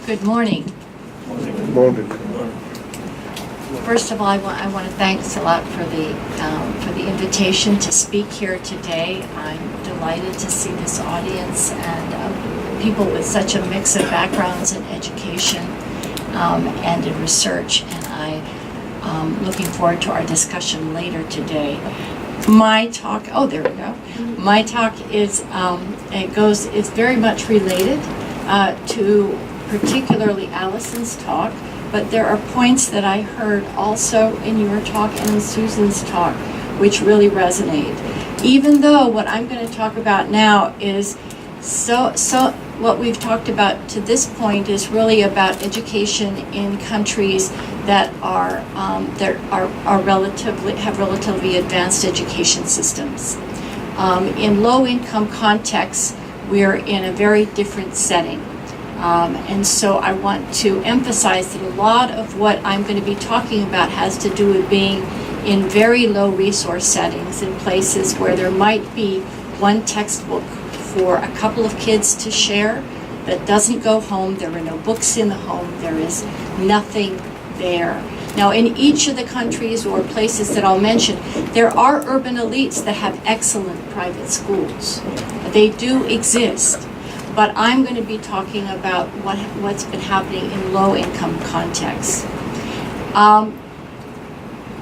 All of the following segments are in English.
Good morning. Good morning. First of all, I want to thank Colette for the invitation to speak here today. I'm delighted to see this audience and people with such a mix of backgrounds in education and in research, and I'm looking forward to our discussion later today. My talk, there we go. My talk is is very much related to particularly Allison's talk, but there are points that I heard also in your talk and in Susan's talk which really resonate. Even though what I'm going to talk about now is so what we've talked about to this point is really about education in countries that are relatively advanced education systems. In low-income contexts, we're in a very different setting. And so I want to emphasize that a lot of what I'm going to be talking about has to do with being in very low resource settings, in places where there might be one textbook for a couple of kids to share that doesn't go home. There are no books in the home. There is nothing there. Now, in each of the countries or places that I'll mention, there are urban elites that have excellent private schools. They do exist. But I'm going to be talking about what's been happening in low-income contexts.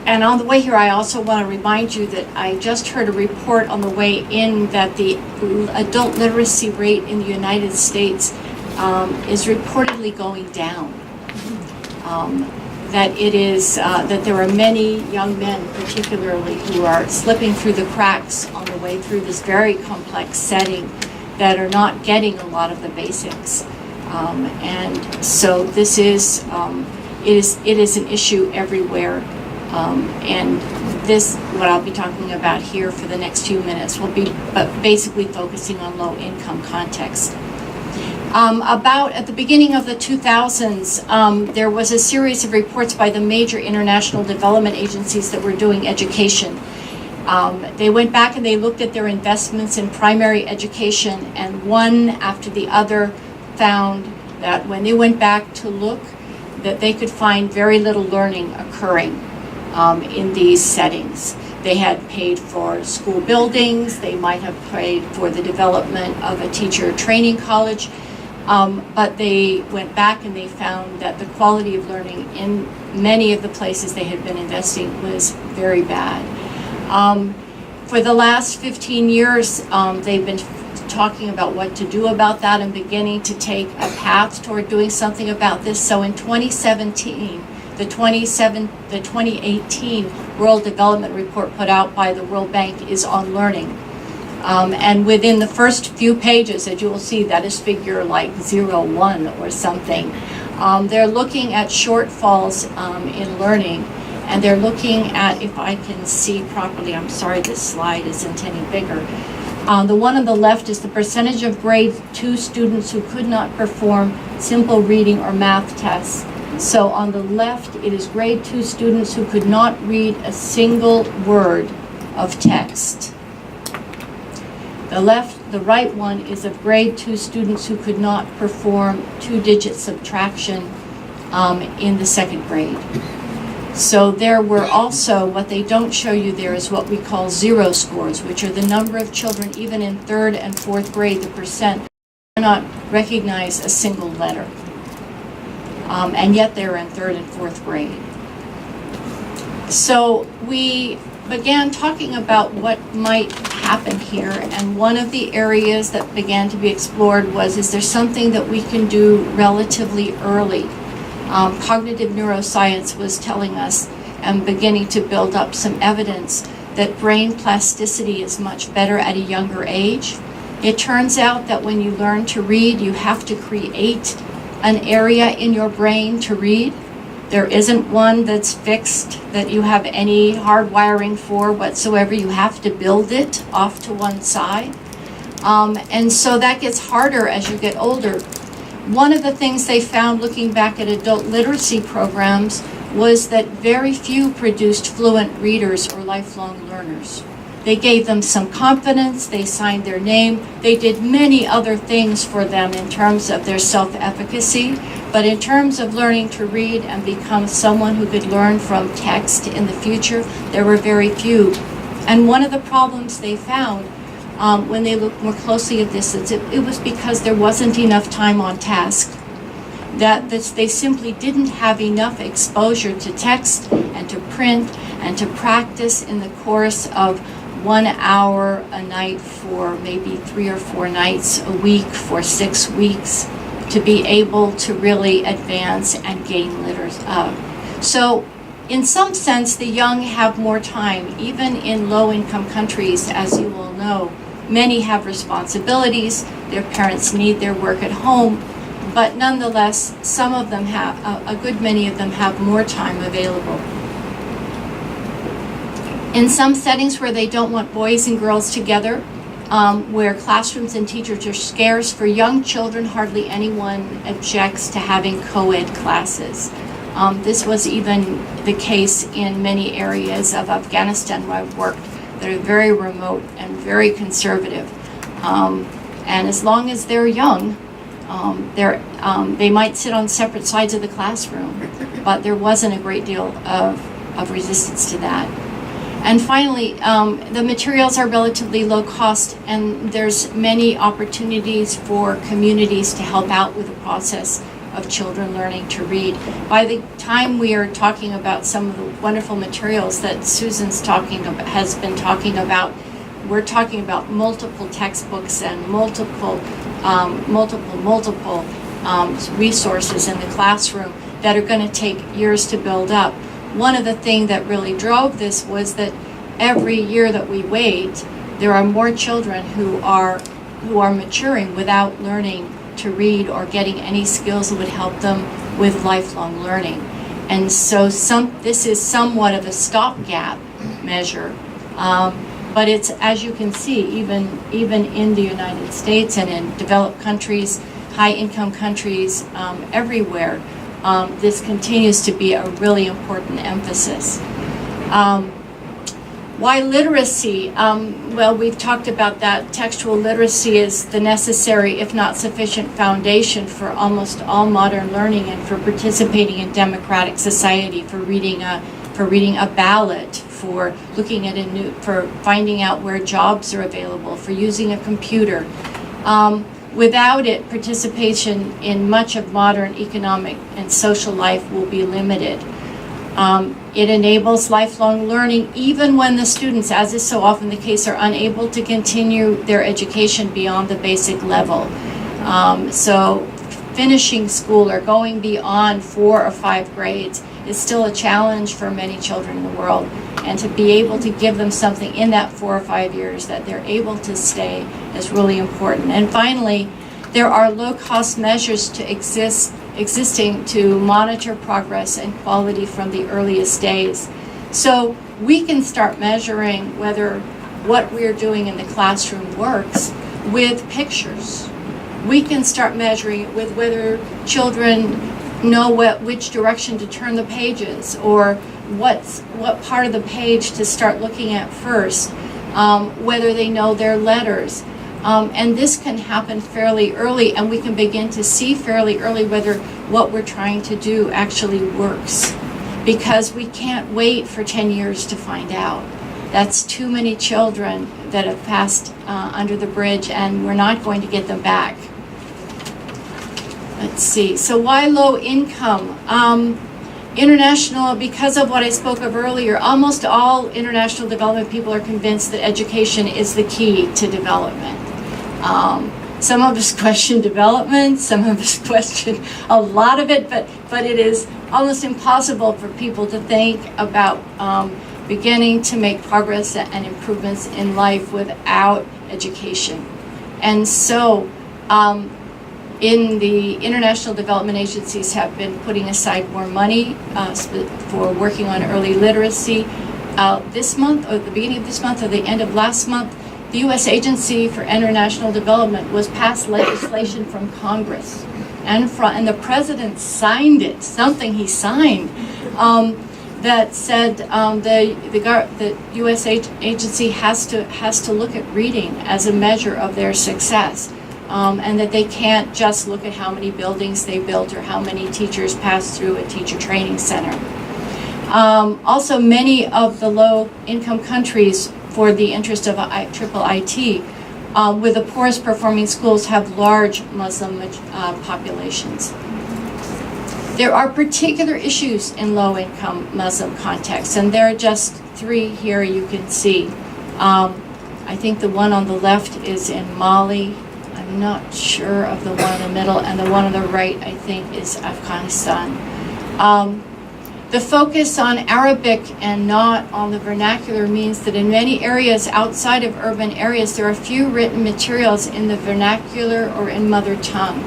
And on the way here, I also want to remind you that I just heard a report on the way in that the adult literacy rate in the United States is reportedly going down. That there are many young men, particularly, who are slipping through the cracks on the way through this very complex setting, that are not getting a lot of the basics, and so this is it is an issue everywhere, and this what I'll be talking about here for the next few minutes will be basically focusing on low-income contexts. About at the beginning of the 2000s, there was a series of reports by the major international development agencies that were doing education. They went back and they looked at their investments in primary education, and one after the other found that when they went back to look, that they could find very little learning occurring in these settings. They had paid for school buildings, they might have paid for the development of a teacher training college, but they went back and they found that the quality of learning in many of the places they had been investing was very bad. For the last 15 years, they've been talking about what to do about that and beginning to take a path toward doing something about this. So in 2017, the 2018 World Development Report put out by the World Bank is on learning. And within the first few pages, as you will see, that is figure like 01 or something. They're looking at shortfalls in learning. And they're looking at, if I can see properly, I'm sorry this slide isn't any bigger. The one on the left is the percentage of grade 2 students who could not perform simple reading or math tests. So on the left, it is grade 2 students who could not read a single word of text. The right one is of grade 2 students who could not perform 2-digit subtraction in the second grade. So there were also, what they don't show you there is what we call zero scores, which are the number of children, even in 3rd and 4th grade, the percent cannot recognize a single letter. And yet they're in 3rd and 4th grade. So we began talking about what might happen here, and one of the areas that began to be explored was, is there something that we can do relatively early? Cognitive neuroscience was telling us and beginning to build up some evidence that brain plasticity is much better at a younger age. It turns out that when you learn to read, you have to create an area in your brain to read. There isn't one that's fixed that you have any hardwiring for whatsoever. You have to build it off to one side. And so that gets harder as you get older. One of the things they found looking back at adult literacy programs was that very few produced fluent readers or lifelong learners. They gave them some confidence, they signed their name, they did many other things for them in terms of their self-efficacy, But in terms of learning to read and become someone who could learn from text in the future, there were very few. And one of the problems they found when they looked more closely at this, it was because there wasn't enough time on task. That they simply didn't have enough exposure to text and to print and to practice in the course of 1 hour a night for maybe 3 or 4 nights a week for 6 weeks to be able to really advance and gain literacy. So in some sense, the young have more time, even in low-income countries, as you all know. Many have responsibilities, their parents need their work at home, but nonetheless, some of them have, a good many of them have more time available. In some settings where they don't want boys and girls together, where classrooms and teachers are scarce, for young children, hardly anyone objects to having co-ed classes. This was even the case in many areas of Afghanistan where I've worked that are very remote and very conservative. And as long as they're young, they might sit on separate sides of the classroom, but there wasn't a great deal of resistance to that. And finally, the materials are relatively low cost, and there's many opportunities for communities to help out with the process of children learning to read. By the time we are talking about some of the wonderful materials that Susan's has been talking about, we're talking about multiple textbooks and multiple resources in the classroom that are going to take years to build up. One of the things that really drove this was that every year that we wait, there are more children who are maturing without learning to read or getting any skills that would help them with lifelong learning. And so this is somewhat of a stopgap measure. But it's, as you can see, even in the United States and in developed countries, high-income countries, everywhere, this continues to be a really important emphasis. Why literacy? Well, we've talked about that. Textual literacy is the necessary, if not sufficient, foundation for almost all modern learning and for participating in democratic society, for reading a ballot, for looking at for finding out where jobs are available, for using a computer. Without it, participation in much of modern economic and social life will be limited. It enables lifelong learning even when the students, as is so often the case, are unable to continue their education beyond the basic level. So finishing school or going beyond 4 or 5 grades is still a challenge for many children in the world. And to be able to give them something in that 4 or 5 years that they're able to stay is really important. And finally, there are low-cost measures existing to monitor progress and quality from the earliest days. So we can start measuring whether what we're doing in the classroom works with pictures. We can start measuring it with whether children know which direction to turn the pages, or what part of the page to start looking at first, whether they know their letters. And this can happen fairly early, and we can begin to see fairly early whether what we're trying to do actually works, because we can't wait for 10 years to find out. That's too many children that have passed under the bridge, and we're not going to get them back. Let's see. So why low income? International, because of what I spoke of earlier, almost all international development people are convinced that education is the key to development. Some of us question development, some of us question a lot of it, but it is almost impossible for people to think about beginning to make progress and improvements in life without education. And so in the international development agencies have been putting aside more money for working on early literacy. This month, or the beginning of this month, or the end of last month, the U.S. Agency for International Development was passed legislation from Congress, and the president signed it, something he signed, that said the U.S. agency has to look at reading as a measure of their success. and that they can't just look at how many buildings they built or how many teachers passed through a teacher training center. Also, many of the low-income countries, for the interest of triple IT, with the poorest performing schools, have large Muslim populations. There are particular issues in low-income Muslim contexts, and there are just 3 here you can see. I think the one on the left is in Mali. I'm not sure of the one in the middle, and the one on the right, I think, is Afghanistan. The focus on Arabic and not on the vernacular means that in many areas outside of urban areas, there are few written materials in the vernacular or in mother tongue.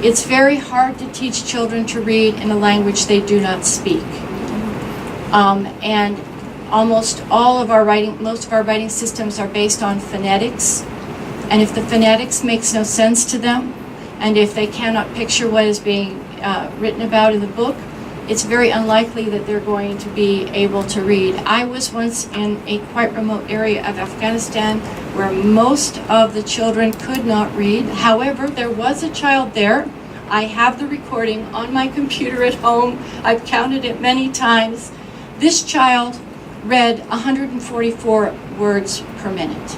It's very hard to teach children to read in a language they do not speak. And almost all of our writing, most of our writing systems are based on phonetics. And if the phonetics makes no sense to them, and if they cannot picture what is being written about in the book, it's very unlikely that they're going to be able to read. I was once in a quite remote area of Afghanistan where most of the children could not read. However, there was a child there. I have the recording on my computer at home. I've counted it many times. This child read 144 words per minute.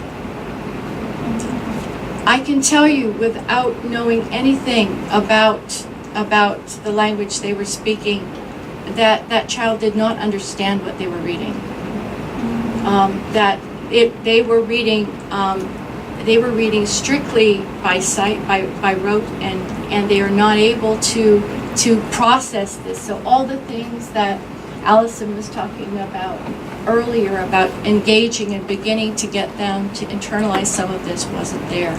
I can tell you without knowing anything about the language they were speaking, that child did not understand what they were reading. They were reading strictly by sight, by rote, and they are not able to process this. So all the things that Allison was talking about earlier about engaging and beginning to get them to internalize some of this wasn't there.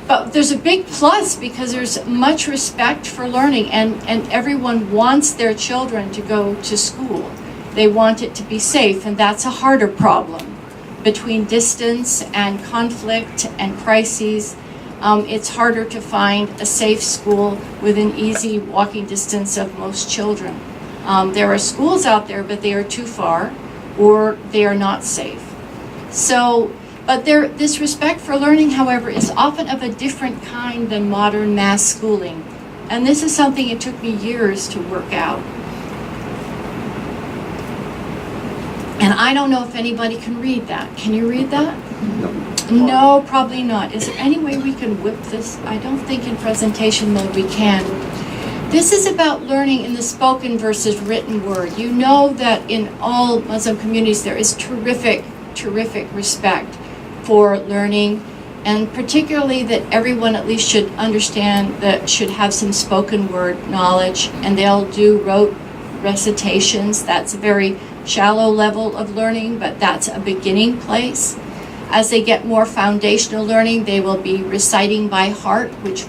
But there's a big plus because there's much respect for learning, and everyone wants their children to go to school. They want it to be safe, and that's a harder problem. Between distance and conflict and crises, it's harder to find a safe school within easy walking distance of most children. There are schools out there, but they are too far, or they are not safe. But this respect for learning, however, is often of a different kind than modern mass schooling. And this is something it took me years to work out. And I don't know if anybody can read that. Can you read that? No, probably not. Is there any way we can whip this? I don't think in presentation mode we can. This is about learning in the spoken versus written word. You know that in all Muslim communities there is terrific respect for learning, and particularly that everyone at least should understand that should have some spoken word knowledge, and they'll do rote recitations. That's a very shallow level of learning, but that's a beginning place. As they get more foundational learning, they will be reciting by heart, which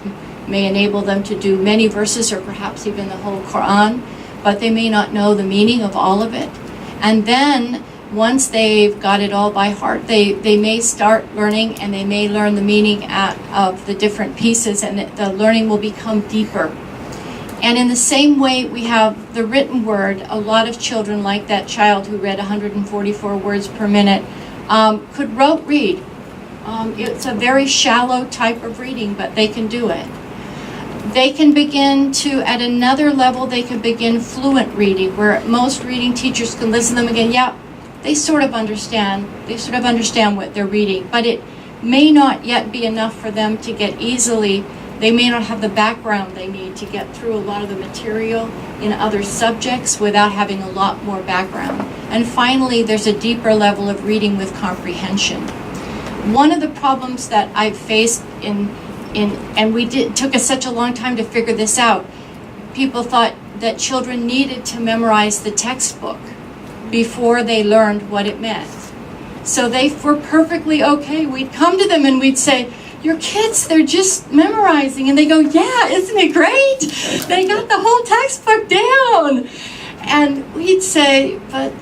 may enable them to do many verses or perhaps even the whole Quran, but they may not know the meaning of all of it. And then once they've got it all by heart, they may start learning, and they may learn the meaning of the different pieces, and the learning will become deeper. And in the same way, we have the written word. A lot of children, like that child who read 144 words per minute, could rote read. It's a very shallow type of reading, but they can do it. They can begin to, at another level, they can begin fluent reading, where most reading teachers can listen to them again. Yeah, they sort of understand what they're reading, but it may not yet be enough for them to get easily. They may not have the background they need to get through a lot of the material in other subjects without having a lot more background. And finally, there's a deeper level of reading with comprehension. One of the problems that I've faced took us such a long time to figure this out. People thought that children needed to memorize the textbook before they learned what it meant. So they were perfectly okay. We'd come to them and we'd say, "Your kids, they're just memorizing." And they go, "Yeah, isn't it great? They got the whole textbook down." And we'd say, but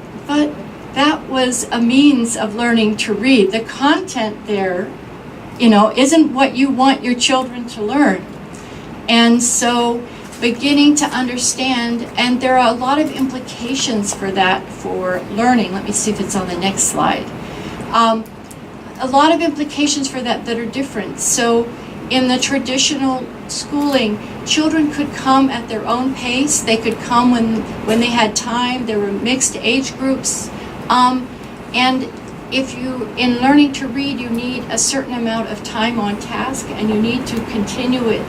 that was a means of learning to read. The content there, isn't what you want your children to learn. And so beginning to understand, and there are a lot of implications for that for learning. Let me see if it's on the next slide. a lot of implications for that are different. So in the traditional schooling, children could come at their own pace. They could come when they had time. There were mixed age groups. And if you, in learning to read, you need a certain amount of time on task, and you need to continue it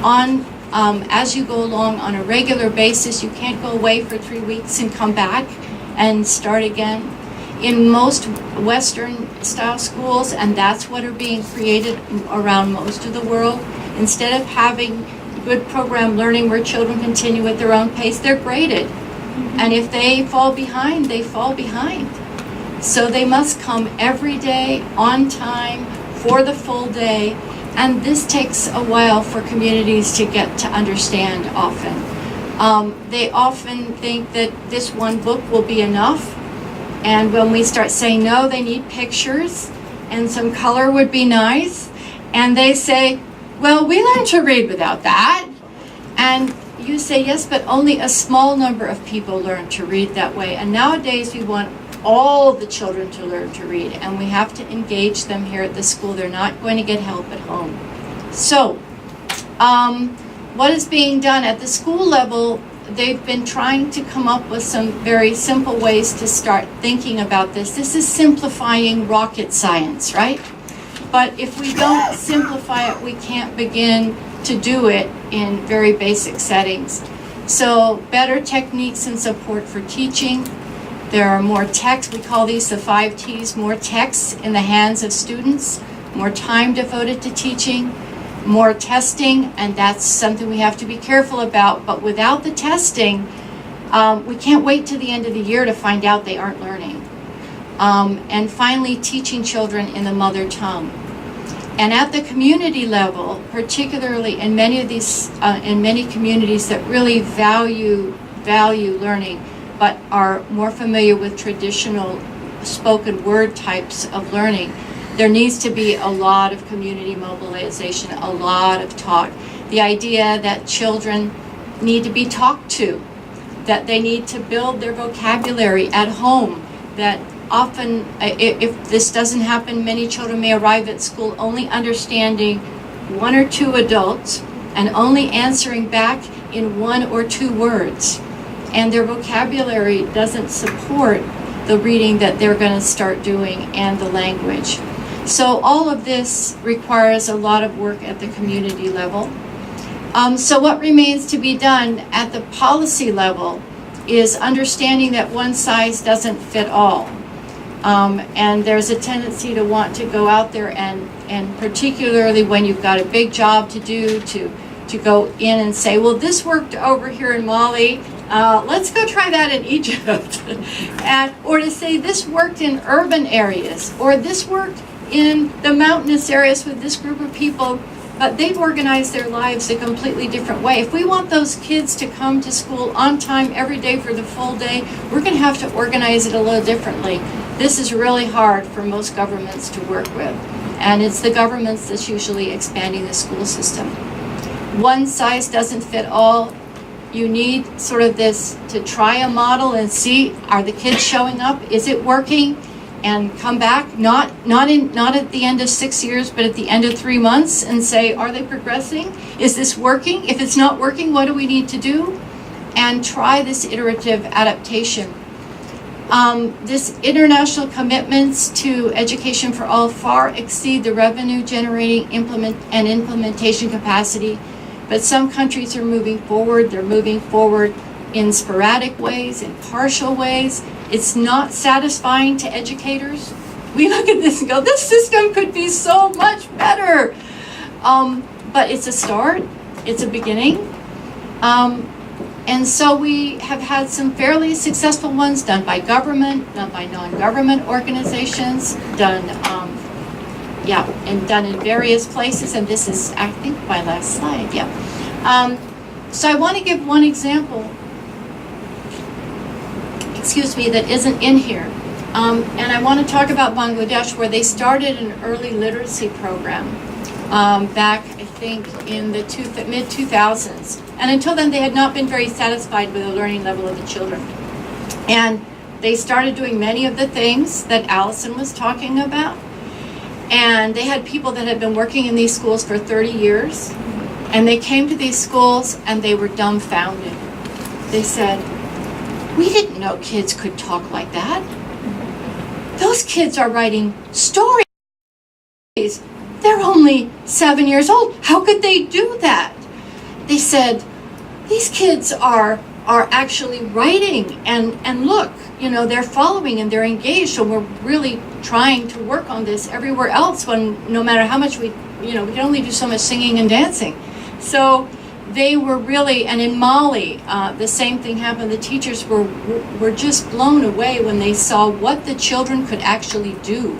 on as you go along on a regular basis. You can't go away for 3 weeks and come back and start again. In most Western style schools, and that's what are being created around most of the world, instead of having good program learning where children continue at their own pace, they're graded. And if they fall behind, they fall behind. So they must come every day on time for the full day. And this takes a while for communities to get to understand often. They often think that this one book will be enough. And when we start saying, no, they need pictures and some color would be nice. And they say, well, we learn to read without that. And you say, yes, but only a small number of people learn to read that way. And nowadays we want all the children to learn to read, and we have to engage them here at the school. They're not going to get help at home. So what is being done at the school level? They've been trying to come up with some very simple ways to start thinking about this. This is simplifying rocket science, right? But if we don't simplify it, we can't begin to do it in very basic settings. So better techniques and support for teaching. There are more texts, we call these the 5 T's, more texts in the hands of students, more time devoted to teaching, more testing, and that's something we have to be careful about. But without the testing, we can't wait till the end of the year to find out they aren't learning. And finally, teaching children in the mother tongue. And at the community level, particularly in many of these, in many communities that really value learning, but are more familiar with traditional spoken word types of learning, there needs to be a lot of community mobilization, a lot of talk. The idea that children need to be talked to, that they need to build their vocabulary at home, that often, if this doesn't happen, many children may arrive at school only understanding 1 or 2 adults and only answering back in 1 or 2 words. And their vocabulary doesn't support the reading that they're going to start doing and the language. So all of this requires a lot of work at the community level. So what remains to be done at the policy level is understanding that one size doesn't fit all. And there's a tendency to want to go out there and particularly when you've got a big job to do, to go in and say, well, this worked over here in Mali, let's go try that in Egypt. Or to say this worked in urban areas, or this worked in the mountainous areas with this group of people, but they've organized their lives a completely different way. If we want those kids to come to school on time every day for the full day, we're going to have to organize it a little differently. This is really hard for most governments to work with, and it's the governments that's usually expanding the school system. One size doesn't fit all. You need sort of this to try a model and see, are the kids showing up? Is it working? And come back, not at the end of 6 years, but at the end of 3 months, and say, are they progressing? Is this working? If it's not working, what do we need to do? And try this iterative adaptation. This international commitments to education for all far exceed the revenue generating implementation capacity, but some countries are moving forward. They're moving forward in sporadic ways, in partial ways. It's not satisfying to educators. We look at this and go, this system could be so much better. But it's a start, it's a beginning. And so we have had some fairly successful ones done by government, done by non-government organizations, done in various places. And this is, I think, my last slide, so I want to give one example, that isn't in here. And I want to talk about Bangladesh, where they started an early literacy program back, I think, in the mid-2000s. And until then, they had not been very satisfied with the learning level of the children. And they started doing many of the things that Allison was talking about. And they had people that had been working in these schools for 30 years. And they came to these schools and they were dumbfounded. They said, we didn't know kids could talk like that. Those kids are writing stories. They're only 7 years old. How could they do that? They said, these kids are actually writing, and look, they're following and they're engaged, so we're really trying to work on this everywhere else when no matter how much we can only do so much singing and dancing. So they were really, and in Mali, the same thing happened. The teachers were just blown away when they saw what the children could actually do.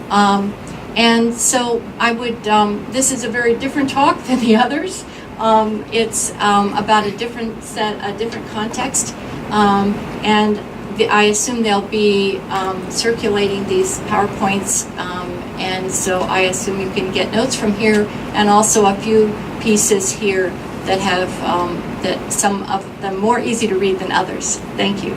And so I would, this is a very different talk than the others. It's about a different context. And I assume they'll be circulating these PowerPoints. And so I assume you can get notes from here, and also a few pieces here that have, that some of them more easy to read than others. Thank you.